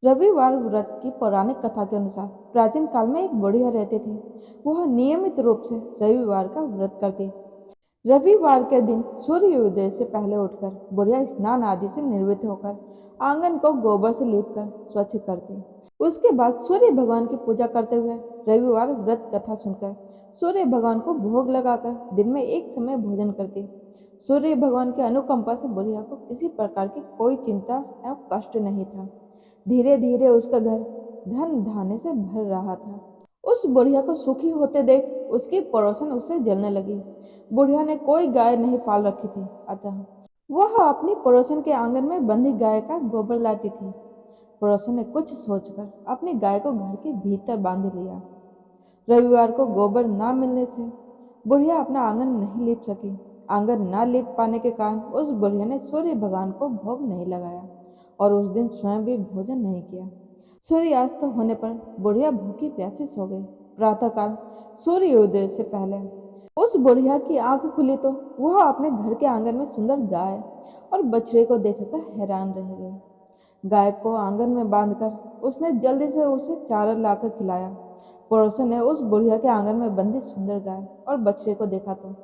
रविवार व्रत की पौराणिक कथा के अनुसार प्राचीन काल में एक बुढ़िया रहते थे। वह नियमित रूप से रविवार का व्रत करती। रविवार के दिन सूर्योदय से पहले उठकर बुढ़िया स्नान आदि से निवृत्त होकर आंगन को गोबर से लीपकर स्वच्छ करती। उसके बाद सूर्य भगवान की पूजा करते हुए रविवार व्रत कथा सुनकर सूर्य भगवान को भोग लगाकर दिन में एक समय भोजन करती। सूर्य भगवान की अनुकंपा से बुढ़िया को किसी प्रकार की कोई चिंता एवं कष्ट नहीं था। धीरे धीरे उसका घर धन धान्य से भर रहा था। उस बुढ़िया को सुखी होते देख उसकी पड़ोसन उससे जलने लगी। बुढ़िया ने कोई गाय नहीं पाल रखी थी, अतः वह अपनी पड़ोसन के आंगन में बंधी गाय का गोबर लाती थी। पड़ोसन ने कुछ सोचकर अपनी गाय को घर के भीतर बांध लिया। रविवार को गोबर न मिलने से बुढ़िया अपना आंगन नहीं लीप सकी। आंगन न लीप पाने के कारण उस बुढ़िया ने सूर्य भगवान को भोग नहीं लगाया और उस दिन स्वयं भी भोजन नहीं किया। सूर्यास्त होने पर बुढ़िया भूखी प्यासी सो गई। प्रातःकाल सूर्योदय से पहले उस बुढ़िया की आंख खुली तो वह अपने घर के आंगन में सुंदर गाय और बछड़े को देखकर हैरान रह गई। गाय को आंगन में बांधकर उसने जल्दी से उसे चारा लाकर खिलाया। पड़ोसन ने उस बुढ़िया के आंगन में बंधी सुंदर गाय और बछड़े को देखा तो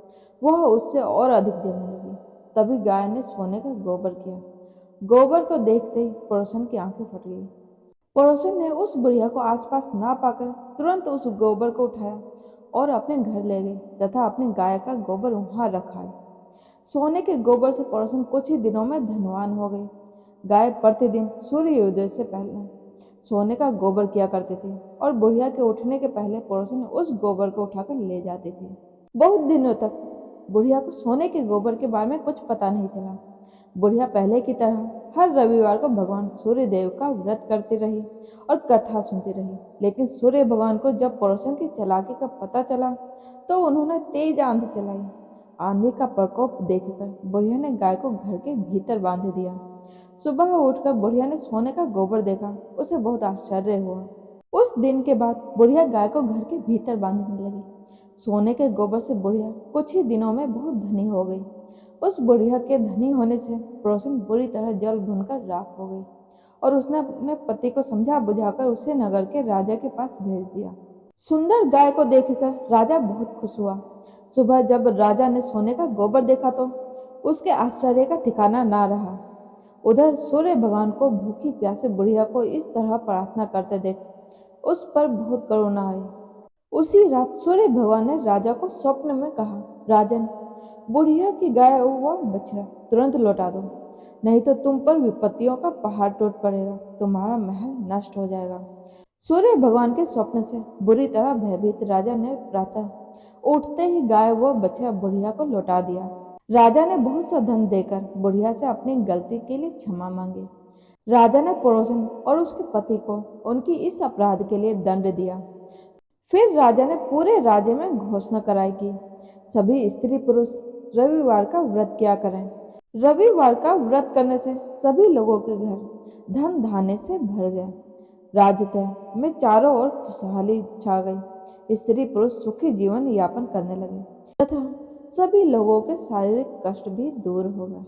वह उससे और अधिक जलने लगी। तभी गाय ने सोने का गोबर किया। गोबर को देखते ही पड़ोसन की आंखें फट गई। पड़ोसन ने उस बुढ़िया को आसपास ना पाकर तुरंत उस गोबर को उठाया और अपने घर ले गई तथा अपनी गाय का गोबर वहां रखा। सोने के गोबर से पड़ोसन कुछ ही दिनों में धनवान हो गई। गाय प्रतिदिन सूर्योदय से पहले सोने का गोबर किया करती थी और बुढ़िया के उठने के पहले पड़ोसन उस गोबर को उठाकर ले जाती थी। बहुत दिनों तक बुढ़िया को सोने के गोबर के बारे में कुछ पता नहीं चला। बुढ़िया पहले की तरह हर रविवार को भगवान सूर्य देव का व्रत करती रही और कथा सुनती रही। लेकिन सूर्य भगवान को जब पड़ोसन की चालाकी का पता चला तो उन्होंने तेज आंधी चलाई। आंधी का प्रकोप देखकर बुढ़िया ने गाय को घर के भीतर बांध दिया। सुबह उठकर बुढ़िया ने सोने का गोबर देखा। उसे बहुत आश्चर्य हुआ। उस दिन के बाद बुढ़िया गाय को घर के भीतर बांधने लगी। सोने के गोबर से बुढ़िया कुछ ही दिनों में बहुत धनी हो गई। उस बुढ़िया के धनी होने से पड़ोसन बुरी तरह जल भुनकर राख हो गई और उसने अपने पति को समझा बुझाकर उसे नगर के राजा के पास भेज दिया। सुंदर गाय को देखकर राजा बहुत खुश हुआ। सुबह जब राजा ने सोने का गोबर देखा तो उसके आश्चर्य का ठिकाना ना रहा। उधर सूर्य भगवान को भूखी प्यासे बुढ़िया को इस तरह प्रार्थना करते देख उस पर बहुत करुणा आई। उसी रात सूर्य भगवान ने राजा को स्वप्न में कहा, राजन, बुढ़िया की गाय व बछड़ा तुरंत लौटा दो, नहीं तो तुम पर विपत्तियों का पहाड़ टूट पड़ेगा, तुम्हारा महल नष्ट हो जाएगा। सूर्य भगवान के स्वप्न से बुरी तरह भयभीत राजा ने प्रातः उठते ही गाय व बछड़ा बुढ़िया को लौटा दिया। राजा ने बहुत सा धन देकर बुढ़िया से अपनी गलती के लिए क्षमा मांगी। राजा ने पड़ोसन और उसके पति को उनकी इस अपराध के लिए दंड दिया। फिर राजा ने पूरे राज्य में घोषणा कराई कि सभी स्त्री पुरुष रविवार का व्रत किया करें। रविवार का व्रत करने से सभी लोगों के घर धन धान्य से भर गए। राजतय में चारों ओर खुशहाली छा गई। स्त्री पुरुष सुखी जीवन यापन करने लगे तथा सभी लोगों के शारीरिक कष्ट भी दूर हो गए।